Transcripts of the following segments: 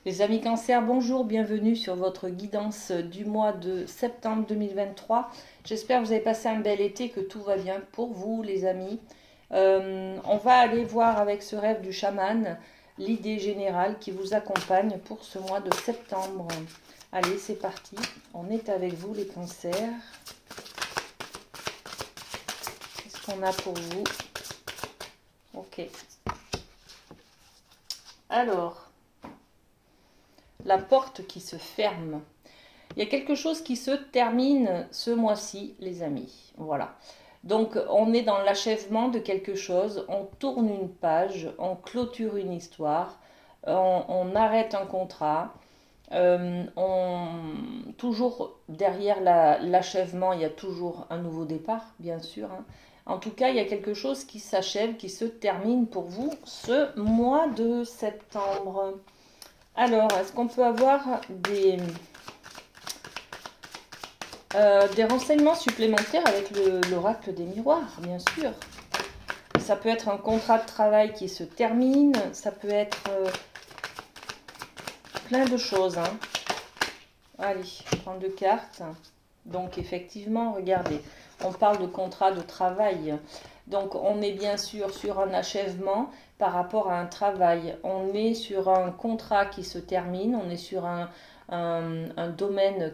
Les amis Cancer, bonjour, bienvenue sur votre guidance du mois de septembre 2023. J'espère que vous avez passé un bel été, que tout va bien pour vous les amis. On va aller voir avec ce rêve du chaman l'idée générale qui vous accompagne pour ce mois de septembre. Allez, c'est parti, on est avec vous les cancers. Qu'est-ce qu'on a pour vous? Ok. Alors, la porte qui se ferme. Il y a quelque chose qui se termine ce mois-ci, les amis. Voilà. Donc, on est dans l'achèvement de quelque chose. On tourne une page, on clôture une histoire, on arrête un contrat. Toujours derrière l'achèvement, il y a toujours un nouveau départ, bien sûr. Hein. En tout cas, il y a quelque chose qui s'achève, qui se termine pour vous ce mois de septembre. Alors, est-ce qu'on peut avoir des renseignements supplémentaires avec l'oracle des miroirs, bien sûr. Ça peut être un contrat de travail qui se termine, ça peut être plein de choses. Hein. Allez, je prends 2 cartes. Donc, effectivement, regardez, on parle de contrat de travail. Donc, on est bien sûr sur un achèvement par rapport à un travail. On est sur un contrat qui se termine, on est sur un domaine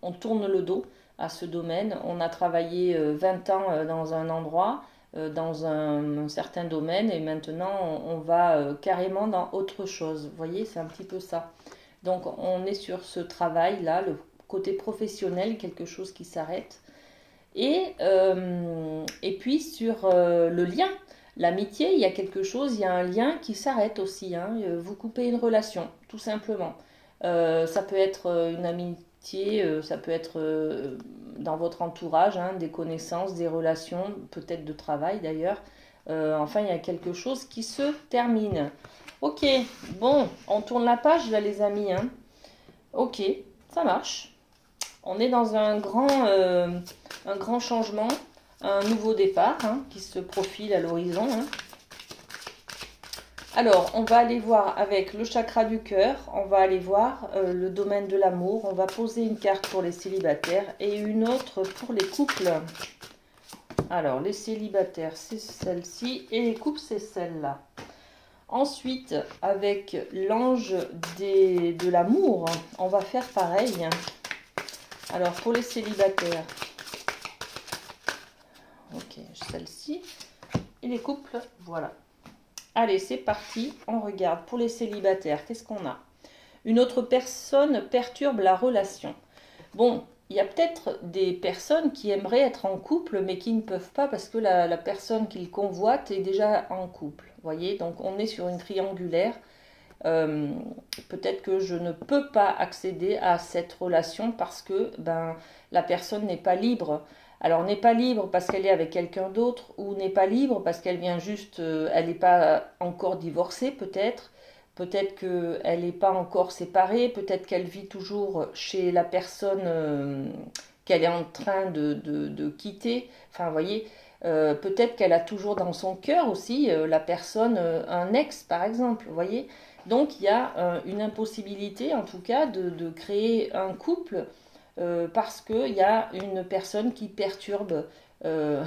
on tourne le dos à ce domaine. On a travaillé 20 ans dans un endroit, dans un certain domaine, et maintenant on va carrément dans autre chose. Vous voyez, c'est un petit peu ça. Donc on est sur ce travail-là, le côté professionnel, quelque chose qui s'arrête. Et puis sur le lien, l'amitié, il y a quelque chose, il y a un lien qui s'arrête aussi. Hein. Vous coupez une relation, tout simplement. Ça peut être une amitié, ça peut être dans votre entourage, hein, des connaissances, des relations, peut-être de travail d'ailleurs. Enfin, il y a quelque chose qui se termine. Ok, bon, on tourne la page là les amis. Hein. Ok, ça marche. On est dans un grand changement, un nouveau départ hein, qui se profile à l'horizon. Hein. Alors, on va aller voir avec le chakra du cœur, on va aller voir le domaine de l'amour, on va poser une carte pour les célibataires et une autre pour les couples. Alors, les célibataires, c'est celle-ci et les couples, c'est celle-là. Ensuite, avec l'ange de l'amour, on va faire pareil. Alors, pour les célibataires, ok, celle-ci, et les couples, voilà. Allez, c'est parti, on regarde. Pour les célibataires, qu'est-ce qu'on a? Une autre personne perturbe la relation. Bon, il y a peut-être des personnes qui aimeraient être en couple, mais qui ne peuvent pas parce que la personne qu'ils convoitent est déjà en couple. Vous voyez, donc on est sur une triangulaire. Peut-être que je ne peux pas accéder à cette relation parce que la personne n'est pas libre. Alors n'est pas libre parce qu'elle est avec quelqu'un d'autre ou n'est pas libre parce qu'elle vient juste, elle n'est pas encore divorcée peut-être. Peut-être qu'elle n'est pas encore séparée, peut-être qu'elle vit toujours chez la personne qu'elle est en train de quitter. Enfin, vous voyez, peut-être qu'elle a toujours dans son cœur aussi la personne, un ex par exemple, vous voyez. Donc il y a une impossibilité en tout cas de créer un couple parce qu'il y a une personne qui perturbe la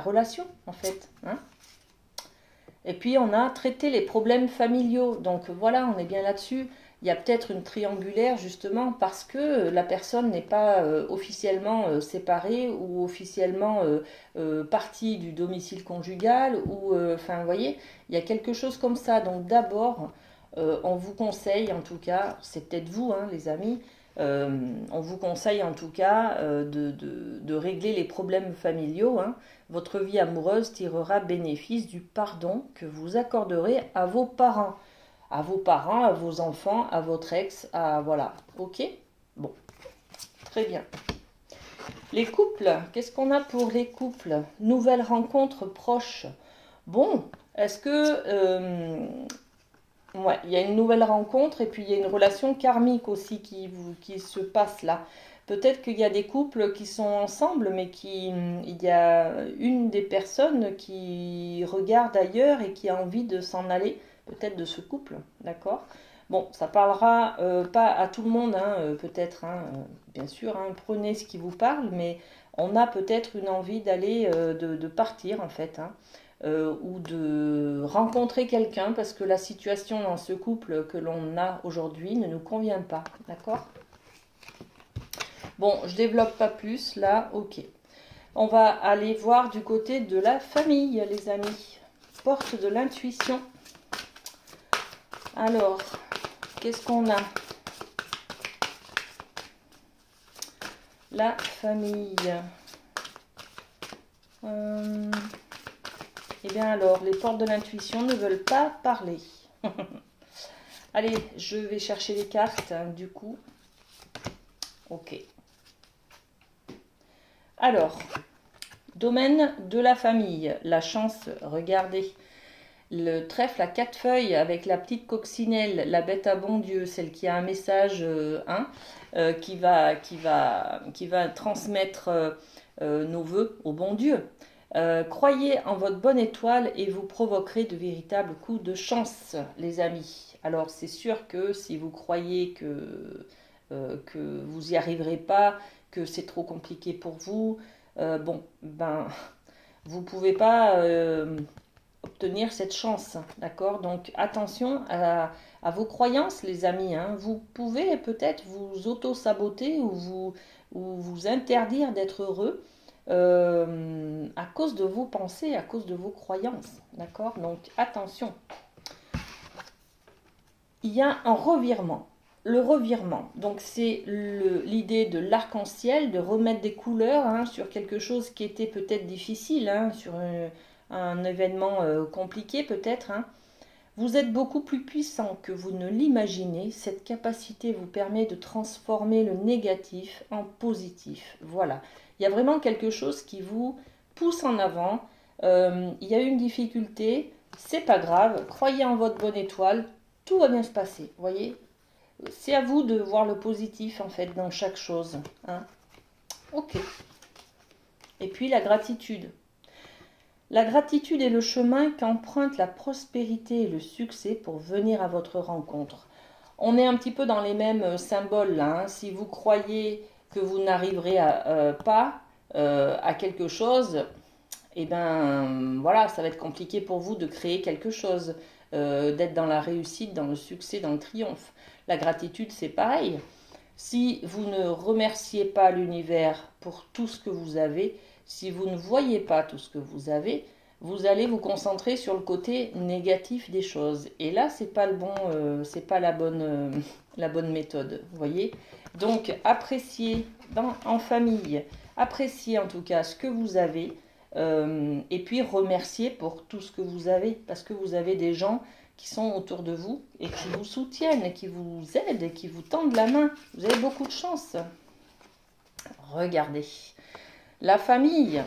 relation en fait. Hein. Et puis on a traité les problèmes familiaux. Donc voilà, on est bien là-dessus. Il y a peut-être une triangulaire justement parce que la personne n'est pas officiellement séparée ou officiellement partie du domicile conjugal. Ou, enfin, vous voyez, il y a quelque chose comme ça. Donc d'abord, on vous conseille en tout cas, c'est peut-être vous hein, les amis, on vous conseille en tout cas de régler les problèmes familiaux. Hein. Votre vie amoureuse tirera bénéfice du pardon que vous accorderez à vos parents. À vos parents, à vos enfants, à votre ex, à voilà. Ok? Bon, très bien. Les couples, qu'est-ce qu'on a pour les couples? Nouvelle rencontre proche. Bon, est-ce que il y a une nouvelle rencontre et puis il y a une relation karmique aussi qui se passe là. Peut-être qu'il y a des couples qui sont ensemble, mais il y a une des personnes qui regarde ailleurs et qui a envie de s'en aller, peut-être de ce couple, d'accord? Bon, ça parlera pas à tout le monde, hein, peut-être, hein, bien sûr, hein, prenez ce qui vous parle, mais on a peut-être une envie d'aller, de partir en fait, hein, ou de rencontrer quelqu'un parce que la situation dans ce couple que l'on a aujourd'hui ne nous convient pas, d'accord? Bon, je développe pas plus là, ok. On va aller voir du côté de la famille, les amis. Porte de l'intuition. Alors, qu'est-ce qu'on a? La famille. Eh bien alors, les portes de l'intuition ne veulent pas parler. Allez, je vais chercher les cartes, hein, du coup. Ok. Alors, domaine de la famille, la chance, regardez. Le trèfle à 4 feuilles avec la petite coccinelle, la bête à bon Dieu, celle qui a un message qui va transmettre nos vœux au bon Dieu. Croyez en votre bonne étoile et vous provoquerez de véritables coups de chance, les amis. Alors c'est sûr que si vous croyez que vous n'y arriverez pas, que c'est trop compliqué pour vous, bon, ben, vous ne pouvez pas obtenir cette chance, d'accord? Donc attention à vos croyances, les amis, hein. Vous pouvez peut-être vous auto-saboter ou vous interdire d'être heureux à cause de vos pensées, à cause de vos croyances, d'accord? Donc attention. Il y a un revirement. Le revirement, donc c'est l'idée de l'arc-en-ciel, de remettre des couleurs, hein, sur quelque chose qui était peut-être difficile, hein, sur un événement compliqué peut-être, hein. Vous êtes beaucoup plus puissant que vous ne l'imaginez. Cette capacité vous permet de transformer le négatif en positif. Voilà. Il y a vraiment quelque chose qui vous pousse en avant. Il y a une difficulté, c'est pas grave. Croyez en votre bonne étoile, tout va bien se passer. Vous voyez? C'est à vous de voir le positif en fait dans chaque chose, hein. Ok. Et puis la gratitude. La gratitude est le chemin qu'emprunte la prospérité et le succès pour venir à votre rencontre. On est un petit peu dans les mêmes symboles là, hein. Si vous croyez que vous n'arriverez pas à quelque chose, eh ben voilà, ça va être compliqué pour vous de créer quelque chose, d'être dans la réussite, dans le succès, dans le triomphe. La gratitude, c'est pareil. Si vous ne remerciez pas l'univers pour tout ce que vous avez, si vous ne voyez pas tout ce que vous avez, vous allez vous concentrer sur le côté négatif des choses. Et là, c'est pas la bonne méthode, vous voyez. Donc, appréciez en famille, appréciez en tout cas ce que vous avez, et puis remerciez pour tout ce que vous avez, parce que vous avez des gens qui sont autour de vous et qui vous soutiennent, et qui vous aident, et qui vous tendent la main. Vous avez beaucoup de chance. Regardez. La famille.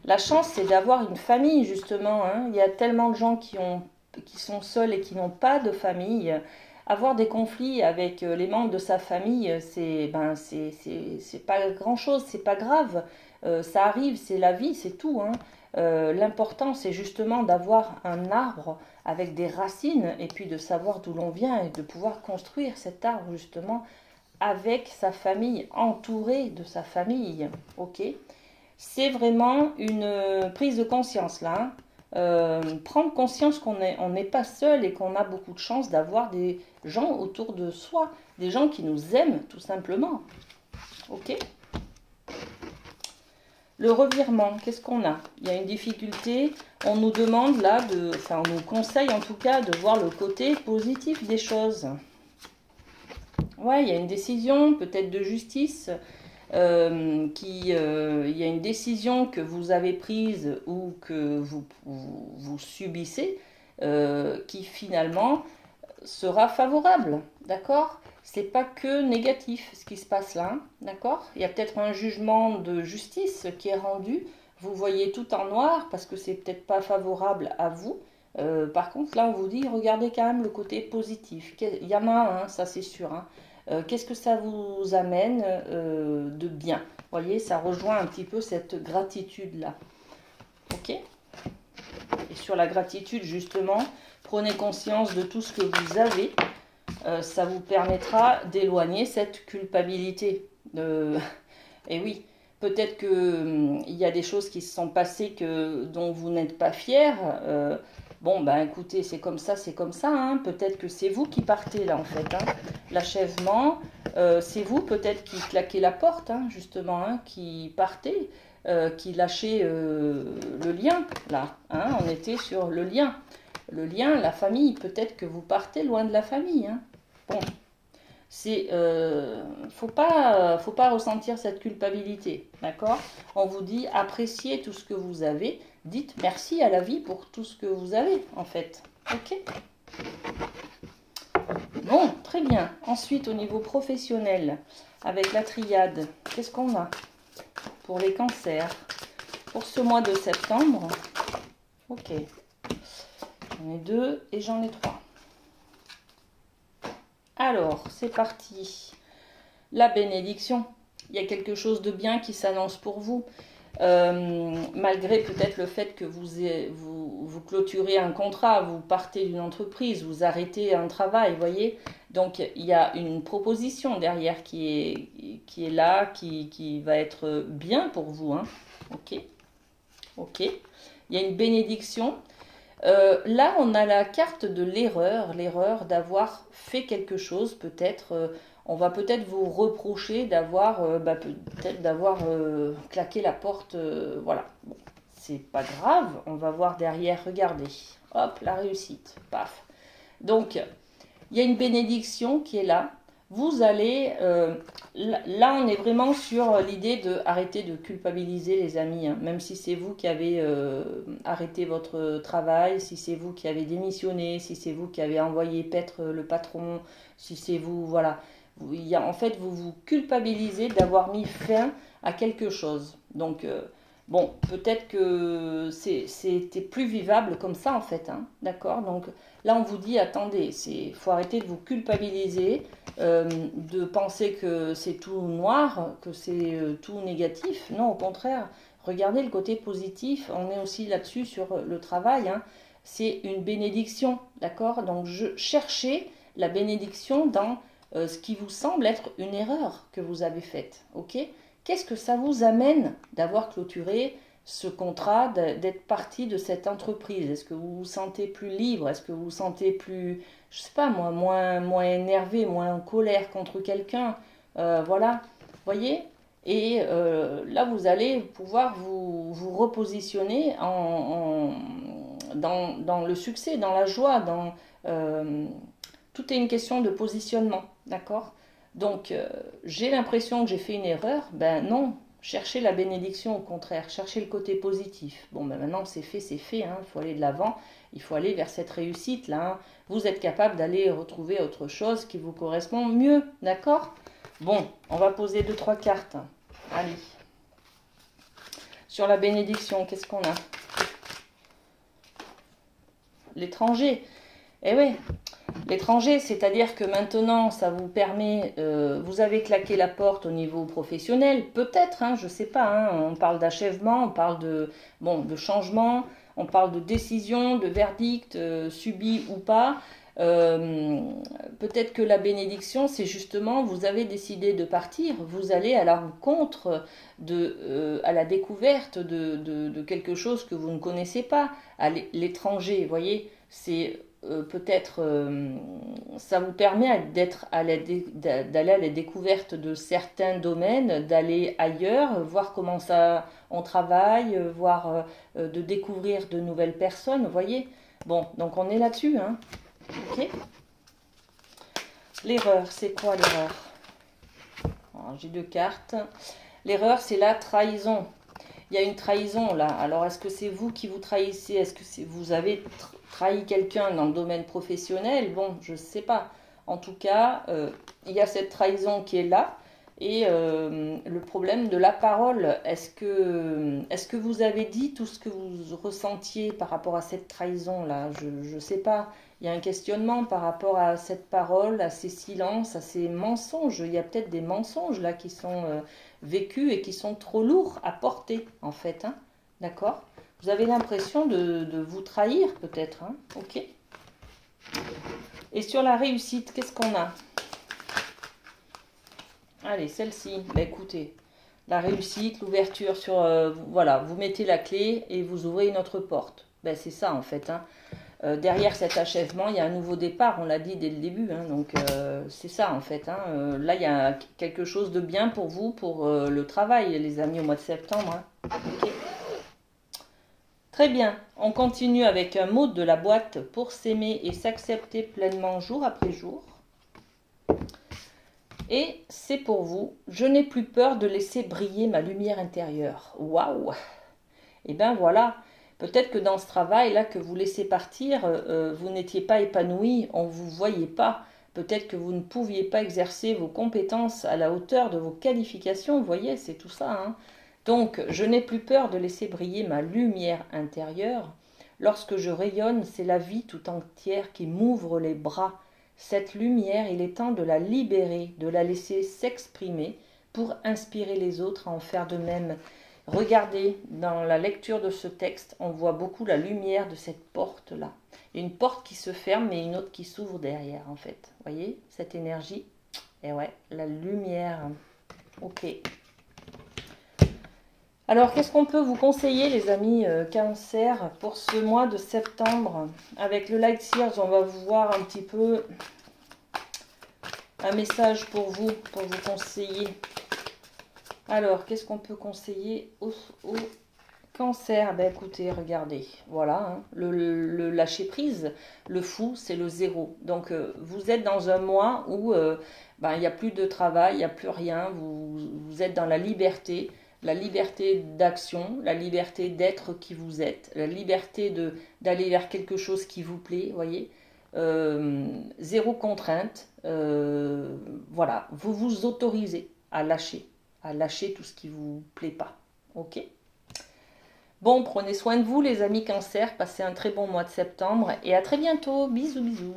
La chance, c'est d'avoir une famille, justement, hein. Il y a tellement de gens qui sont seuls et qui n'ont pas de famille. Avoir des conflits avec les membres de sa famille, c'est pas grand-chose, c'est pas grave. Ça arrive, c'est la vie, c'est tout, hein. L'important, c'est justement d'avoir un arbre avec des racines et puis de savoir d'où l'on vient et de pouvoir construire cet arbre, justement, avec sa famille, entouré de sa famille. Ok? C'est vraiment une prise de conscience là, hein. Prendre conscience qu'on n'est pas seul et qu'on a beaucoup de chance d'avoir des gens autour de soi, des gens qui nous aiment tout simplement. Ok? Le revirement, qu'est-ce qu'on a? Il y a une difficulté, on nous demande là, on nous conseille en tout cas de voir le côté positif des choses. Ouais, il y a une décision peut-être de justice. Il y a une décision que vous avez prise ou que vous subissez, qui finalement sera favorable, d'accord? C'est pas que négatif ce qui se passe là, hein, d'accord? Il y a peut-être un jugement de justice qui est rendu, vous voyez tout en noir parce que c'est peut-être pas favorable à vous. Par contre là on vous dit regardez quand même le côté positif, il y en a un, ça c'est sûr, hein. Qu'est-ce que ça vous amène de bien? Vous voyez, ça rejoint un petit peu cette gratitude-là. Ok? Et sur la gratitude, justement, prenez conscience de tout ce que vous avez. Ça vous permettra d'éloigner cette culpabilité. Et oui, peut-être qu'il y a des choses qui se sont passées dont vous n'êtes pas fier. Bon, ben écoutez, c'est comme ça, hein. Peut-être que c'est vous qui partez là, en fait. Hein. L'achèvement, c'est vous peut-être qui claquez la porte, hein, justement, hein, qui partez, qui lâchez le lien, là. Hein. On était sur le lien. Le lien, la famille, peut-être que vous partez loin de la famille. Hein. Bon, faut pas ressentir cette culpabilité, d'accord? On vous dit appréciez tout ce que vous avez, dites merci à la vie pour tout ce que vous avez, en fait, ok? Bon, très bien. Ensuite, au niveau professionnel, avec la triade, qu'est-ce qu'on a pour les cancers? Pour ce mois de septembre, ok. J'en ai 2 et j'en ai 3. Alors, c'est parti. La bénédiction. Il y a quelque chose de bien qui s'annonce pour vous. Malgré peut-être le fait que vous clôturez un contrat, vous partez d'une entreprise, vous arrêtez un travail, vous voyez. Donc, il y a une proposition derrière qui est là, qui va être bien pour vous. Hein. Ok. Ok. Il y a une bénédiction. Là, on a la carte de l'erreur d'avoir fait quelque chose, peut-être, on va peut-être vous reprocher d'avoir claqué la porte, voilà. Bon, c'est pas grave, on va voir derrière, regardez, hop, la réussite, paf. Donc, il y a une bénédiction qui est là. Vous allez, là on est vraiment sur l'idée de arrêter de culpabiliser les amis, hein. Même si c'est vous qui avez arrêté votre travail, si c'est vous qui avez démissionné, si c'est vous qui avez envoyé paître le patron, si c'est vous, voilà. En fait, vous vous culpabilisez d'avoir mis fin à quelque chose. Donc, bon, peut-être que c'était plus vivable comme ça en fait, hein, d'accord? Donc là, on vous dit, attendez, faut arrêter de vous culpabiliser, de penser que c'est tout noir, que c'est tout négatif. Non, au contraire, regardez le côté positif. On est aussi là-dessus sur le travail. Hein. C'est une bénédiction, d'accord? Donc, cherchez la bénédiction dans ce qui vous semble être une erreur que vous avez faite, ok? Qu'est-ce que ça vous amène d'avoir clôturé ce contrat, d'être parti de cette entreprise? Est-ce que vous vous sentez plus libre? Est-ce que vous vous sentez plus, je sais pas moi, moins énervé, moins en colère contre quelqu'un? Voilà, voyez? Et là, vous allez pouvoir vous repositionner dans le succès, dans la joie, tout est une question de positionnement, d'accord? Donc, j'ai l'impression que j'ai fait une erreur. Ben non, cherchez la bénédiction au contraire, cherchez le côté positif. Bon, ben maintenant c'est fait, hein, il faut aller de l'avant, il faut aller vers cette réussite-là. Hein. Vous êtes capable d'aller retrouver autre chose qui vous correspond mieux, d'accord? Bon, on va poser 2-3 cartes. Allez. Sur la bénédiction, qu'est-ce qu'on a? L'étranger. Eh oui, l'étranger, c'est-à-dire que maintenant, ça vous permet, vous avez claqué la porte au niveau professionnel, peut-être, hein, je ne sais pas, hein, on parle d'achèvement, on parle de changement, on parle de décision, de verdict, subi ou pas. Peut-être que la bénédiction, c'est justement, vous avez décidé de partir, vous allez à la rencontre, à la découverte de quelque chose que vous ne connaissez pas, à l'étranger, vous voyez, c'est peut-être ça vous permet d'aller à la découverte de certains domaines, d'aller ailleurs, voir comment ça on travaille, voir de découvrir de nouvelles personnes, vous voyez. Bon, donc on est là-dessus, hein. Ok. L'erreur, c'est quoi l'erreur? J'ai 2 cartes. L'erreur, c'est la trahison. Il y a une trahison là. Alors, est-ce que c'est vous qui vous trahissez? Est-ce que vous avez trahi quelqu'un dans le domaine professionnel? Bon, je ne sais pas. En tout cas, il y a cette trahison qui est là. Et le problème de la parole, est-ce que vous avez dit tout ce que vous ressentiez par rapport à cette trahison-là? Je ne sais pas. Il y a un questionnement par rapport à cette parole, à ces silences, à ces mensonges. Il y a peut-être des mensonges là qui sont vécus et qui sont trop lourds à porter, en fait. Hein. D'accord? Vous avez l'impression de vous trahir, peut-être. Hein. Ok? Et sur la réussite, qu'est-ce qu'on a? Allez, celle-ci, bah, écoutez, la réussite, l'ouverture sur... voilà, vous mettez la clé et vous ouvrez une autre porte. Ben, c'est ça en fait. Hein. Derrière cet achèvement, il y a un nouveau départ, on l'a dit dès le début. Hein, donc c'est ça en fait. Hein. Là, il y a quelque chose de bien pour vous, pour le travail, les amis, au mois de septembre. Hein. Okay. Très bien, on continue avec un mot de la boîte pour s'aimer et s'accepter pleinement jour après jour. Et c'est pour vous, je n'ai plus peur de laisser briller ma lumière intérieure. Waouh! Et bien voilà, peut-être que dans ce travail-là que vous laissez partir, vous n'étiez pas épanoui, on ne vous voyait pas. Peut-être que vous ne pouviez pas exercer vos compétences à la hauteur de vos qualifications, vous voyez, c'est tout ça. Hein. Donc, je n'ai plus peur de laisser briller ma lumière intérieure. Lorsque je rayonne, c'est la vie tout entière qui m'ouvre les bras. Cette lumière, il est temps de la libérer, de la laisser s'exprimer pour inspirer les autres à en faire de même. Regardez, dans la lecture de ce texte, on voit beaucoup la lumière de cette porte-là. Une porte qui se ferme, mais une autre qui s'ouvre derrière, en fait. Vous voyez, cette énergie? Et ouais, la lumière. Ok. Alors, qu'est-ce qu'on peut vous conseiller, les amis Cancer, pour ce mois de septembre? Avec le Light Seers, on va vous voir un petit peu un message pour vous conseiller. Alors, qu'est-ce qu'on peut conseiller au Cancer? Ben écoutez, regardez, voilà, hein, le lâcher prise, le fou, c'est le zéro. Donc, vous êtes dans un mois où ben, il n'y a plus de travail, il n'y a plus rien, vous êtes dans la liberté d'action, la liberté d'être qui vous êtes, la liberté d'aller vers quelque chose qui vous plaît, vous voyez. Zéro contrainte, voilà, vous vous autorisez à lâcher tout ce qui vous plaît pas, ok? Bon, prenez soin de vous les amis Cancer, passez un très bon mois de septembre et à très bientôt, bisous bisous.